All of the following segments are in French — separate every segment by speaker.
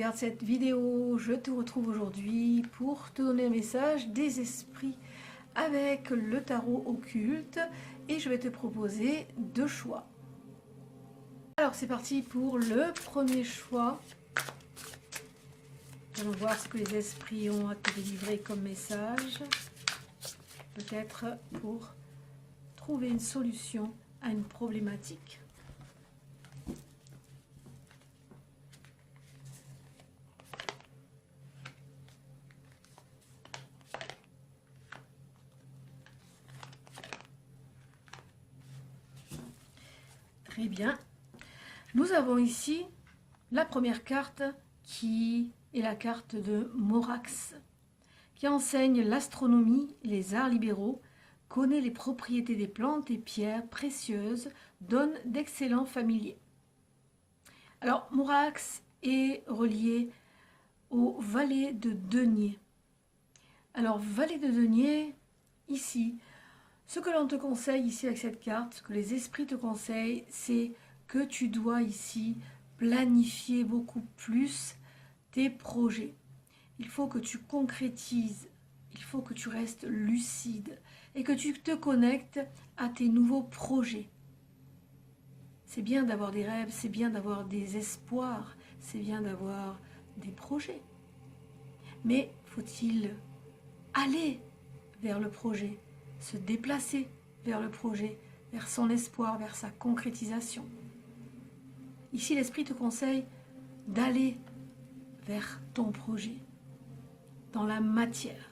Speaker 1: regardes cette vidéo, je te retrouve aujourd'hui pour te donner un message des esprits avec le tarot occulte et je vais te proposer deux choix. Alors c'est parti pour le premier choix. Allons voir ce que les esprits ont à te délivrer comme message. Peut-être pour trouver une solution à une problématique. Très bien. Nous avons ici la première carte qui est la carte de Morax, qui enseigne l'astronomie et les arts libéraux, connaît les propriétés des plantes et pierres précieuses, donne d'excellents familiers. Alors, Morax est relié au valet de denier. Alors, valet de denier, ici, ce que l'on te conseille ici avec cette carte, ce que les esprits te conseillent, c'est que tu dois ici planifier beaucoup plus tes projets. Il faut que tu concrétises, il faut que tu restes lucide et que tu te connectes à tes nouveaux projets. C'est bien d'avoir des rêves, c'est bien d'avoir des espoirs, c'est bien d'avoir des projets. Mais faut-il aller vers le projet, se déplacer vers le projet, vers son espoir, vers sa concrétisation. Ici, l'esprit te conseille d'aller vers ton projet, dans la matière,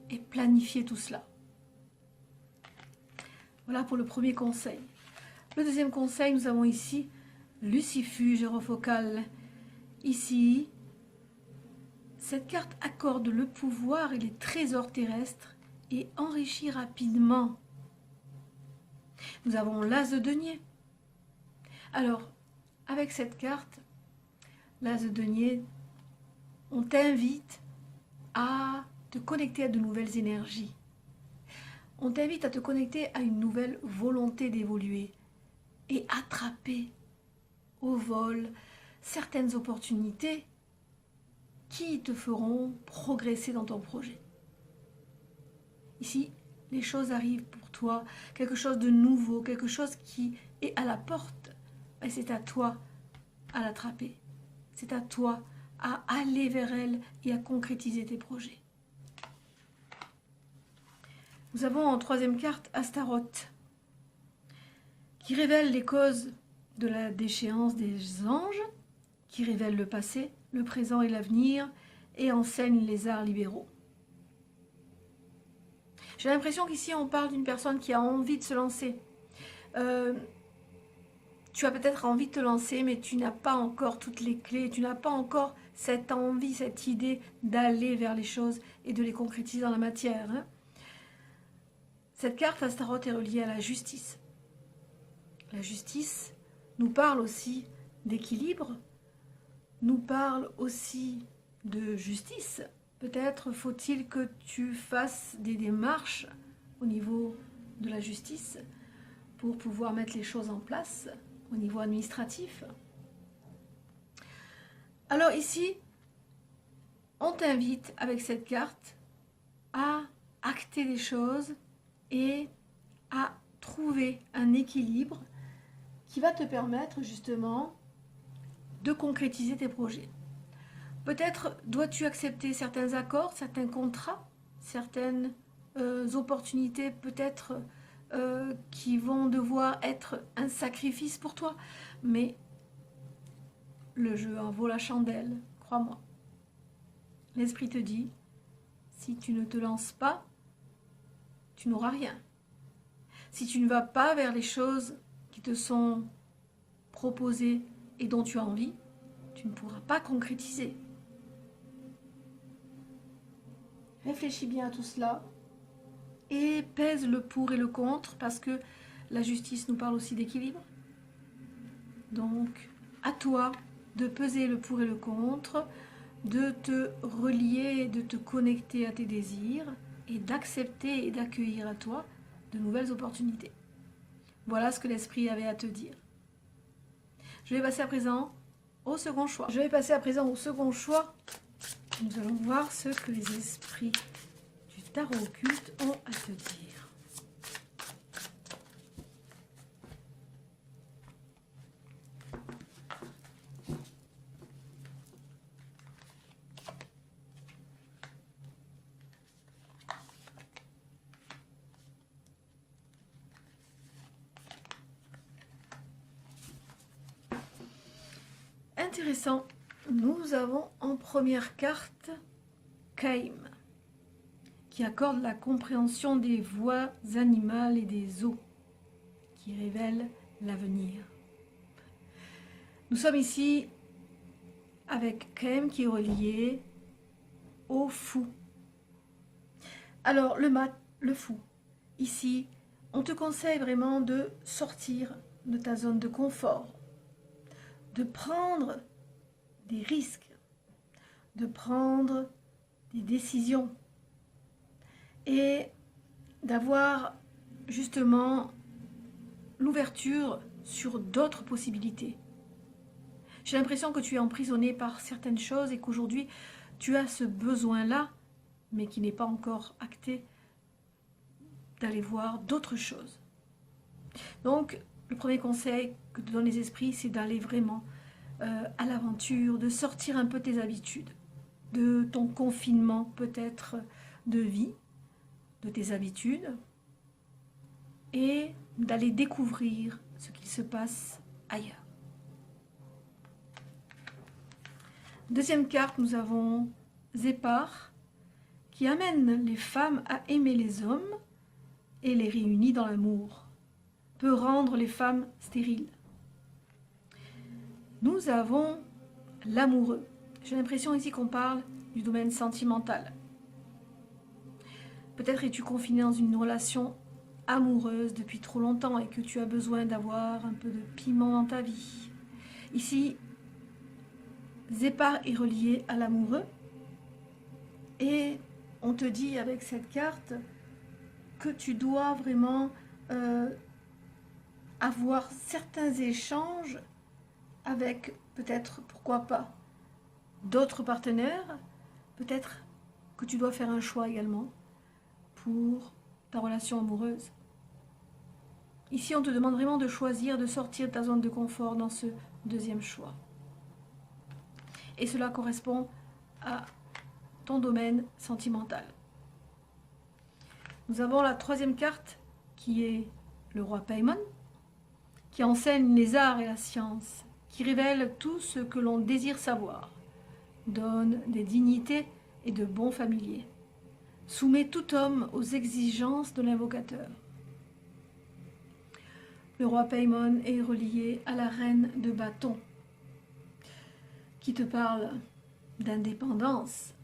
Speaker 1: et planifier tout cela. Voilà pour le premier conseil. Le deuxième conseil, nous avons ici Lucifuge gyrofocal. Ici, cette carte accorde le pouvoir et les trésors terrestres et enrichit rapidement. Nous avons l'as de denier. Alors, avec cette carte, l'as de denier, on t'invite à te connecter à de nouvelles énergies. On t'invite à te connecter à une nouvelle volonté d'évoluer et attraper au vol certaines opportunités qui te feront progresser dans ton projet. Ici, les choses arrivent pour toi, quelque chose de nouveau, quelque chose qui est à la porte. Et c'est à toi à l'attraper. C'est à toi à aller vers elle et à concrétiser tes projets. Nous avons en troisième carte Astaroth, qui révèle les causes de la déchéance des anges, qui révèle le passé, le présent et l'avenir, et enseigne les arts libéraux. J'ai l'impression qu'ici on parle d'une personne qui a envie de se lancer. Tu as peut-être envie de te lancer, mais tu n'as pas encore toutes les clés, tu n'as pas encore cette envie, cette idée d'aller vers les choses et de les concrétiser dans la matière. Hein. Cette carte Astaroth est reliée à la justice. La justice nous parle aussi d'équilibre, nous parle aussi de justice. Peut-être faut-il que tu fasses des démarches au niveau de la justice pour pouvoir mettre les choses en place au niveau administratif. Alors ici, on t'invite avec cette carte à acter les choses et à trouver un équilibre qui va te permettre justement de concrétiser tes projets. Peut-être dois-tu accepter certains accords, certains contrats, certaines opportunités peut-être qui vont devoir être un sacrifice pour toi. Mais le jeu en vaut la chandelle, crois-moi. L'esprit te dit, si tu ne te lances pas, tu n'auras rien. Si tu ne vas pas vers les choses qui te sont proposées et dont tu as envie, tu ne pourras pas concrétiser. Réfléchis bien à tout cela et pèse le pour et le contre parce que la justice nous parle aussi d'équilibre. Donc, à toi de peser le pour et le contre, de te relier, de te connecter à tes désirs et d'accepter et d'accueillir à toi de nouvelles opportunités. Voilà ce que l'esprit avait à te dire. Je vais passer à présent au second choix. Je vais passer à présent au second choix. Nous allons voir ce que les esprits du tarot occulte ont à te dire. Intéressant, nous avons en première carte Kaim, qui accorde la compréhension des voix animales et des eaux, qui révèle l'avenir. Nous sommes ici avec Kaim qui est relié au fou. Alors le fou, ici, on te conseille vraiment de sortir de ta zone de confort, de prendre des risques, de prendre des décisions et d'avoir justement l'ouverture sur d'autres possibilités. J'ai l'impression que tu es emprisonné par certaines choses et qu'aujourd'hui tu as ce besoin-là, mais qui n'est pas encore acté, d'aller voir d'autres choses. Donc, le premier conseil que te donnent les esprits, c'est d'aller vraiment à l'aventure, de sortir un peu tes habitudes, de ton confinement peut-être de vie, de tes habitudes, et d'aller découvrir ce qu'il se passe ailleurs. Deuxième carte, nous avons Zépar, qui amène les femmes à aimer les hommes et les réunit dans l'amour, peut rendre les femmes stériles. Nous avons l'amoureux. J'ai l'impression ici qu'on parle du domaine sentimental. Peut-être es-tu confiné dans une relation amoureuse depuis trop longtemps et que tu as besoin d'avoir un peu de piment dans ta vie. Ici, Zépar est relié à l'amoureux et on te dit avec cette carte que tu dois vraiment avoir certains échanges avec peut-être, pourquoi pas, d'autres partenaires. Peut-être que tu dois faire un choix également pour ta relation amoureuse. Ici, on te demande vraiment de choisir, de sortir de ta zone de confort dans ce deuxième choix. Et cela correspond à ton domaine sentimental. Nous avons la troisième carte qui est le roi Paimon, qui enseigne les arts et la science, qui révèle tout ce que l'on désire savoir, donne des dignités et de bons familiers, soumet tout homme aux exigences de l'invocateur. Le roi Paimon est relié à la reine de bâton, qui te parle d'indépendance.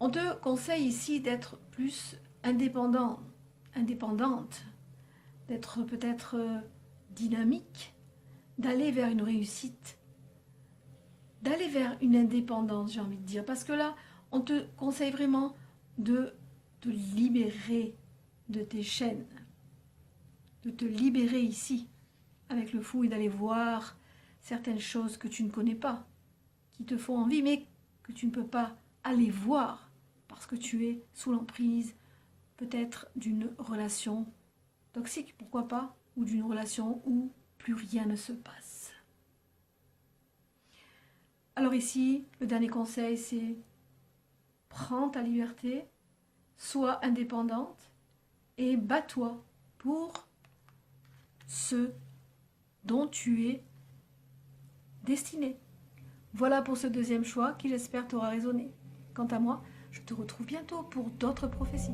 Speaker 1: On te conseille ici d'être plus indépendant, indépendante, d'être peut-être dynamique, d'aller vers une réussite, d'aller vers une indépendance, j'ai envie de dire. Parce que là, on te conseille vraiment de te libérer de tes chaînes, de te libérer ici avec le fou et d'aller voir certaines choses que tu ne connais pas, qui te font envie, mais que tu ne peux pas aller voir parce que tu es sous l'emprise peut-être d'une relation toxique, pourquoi pas, ou d'une relation où plus rien ne se passe. Alors ici, le dernier conseil, c'est prends ta liberté, sois indépendante et bats-toi pour ce dont tu es destiné. Voilà pour ce deuxième choix qui, j'espère, t'aura résonné. Quant à moi, je te retrouve bientôt pour d'autres prophéties.